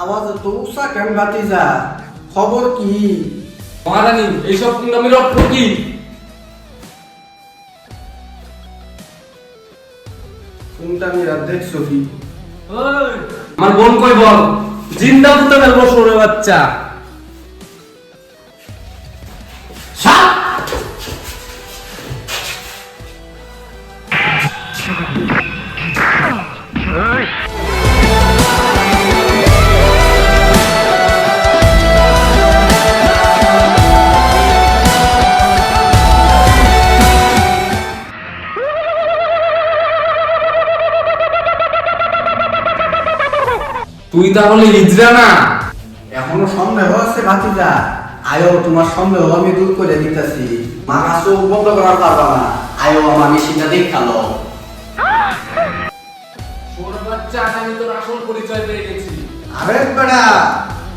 আওয়াজ তো উষা কেন ভাতিজা, খবর কি? মহারানী এইসব কুণ্ডামির অর্থ কি? কোনটা মেরা দেখছো কি? আমার বোন কই বল, জিন্দা পুত্র ফেলবো সরে বাচ্চা। তুই তাহলে হিজড়া না? এখনো সন্দেহ আছে ভাতিজা? আয়ো তোমার সন্দেহ আমি দূর করে দিতেছি। মারা চোখ বন্ধ করার পারবা না, আয়ো আমার মেশিনটা দেখালো। সরে বাচ্চা, আমি তোর আসল পরিচয় পেয়ে গেছি। আরে বেড়া,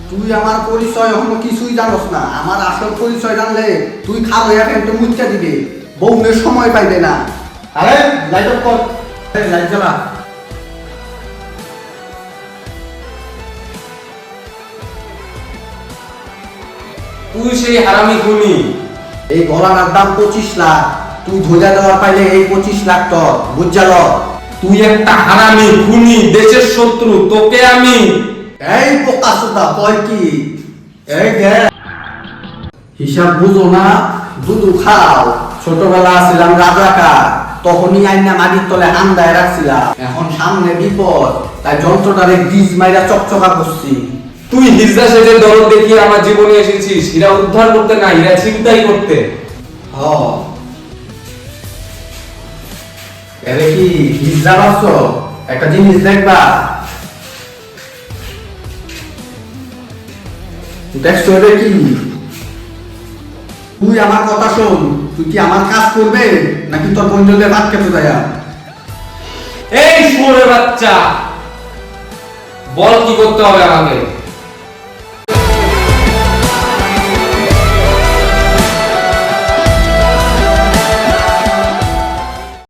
তুই আমার পরিচয় এখনো কিছুই জানোস না। আমার আসল পরিচয় জানলে তুই খাবো একটু মুচ্চা দিবে, বউনের সময় পাইবে না। আরে লাইট অফ কর, লাইট জ্বালা। তুই সেই হারামি খুনি। এই গলার দাম 25 লাখ, তুই ধৈর্য দেওয়ার পাইলে এই 25 লাখ তোর, বুঝাল? তুই একটা হারামি খুনি, দেশের শত্রু, তোকে আমি। এই পোকা সুতা কয় কি? এই গে হিসাব বুঝো না, দুধু খাও। ছোটবেলা ছিলাম রাজাকার, তখনই আইনা মাটির তলে আন্দায় রাখছিলাম। এখন সামনে বিপদ, তাই যন্ত্রটারে বীজ মাইরা চকচকা করছি। তুই হিজড়া সেজে দরদ দেখিয়ে আমার জীবনে এসেছিস হীরা উদ্ধার করতে না, হীরা ছিনতাই করতে। হ এরে কি হিজড়া ভাবছো? একটা জিনিস দেখবা, দেখছো এটা কি? তুই আমার কথা শোন, তুই কি আমার কাজ করবে নাকি তোর বন্ধুদের ভাত খেতে যায়? এই শুয়োরের বাচ্চা, বল কি করতে হবে আমাকে?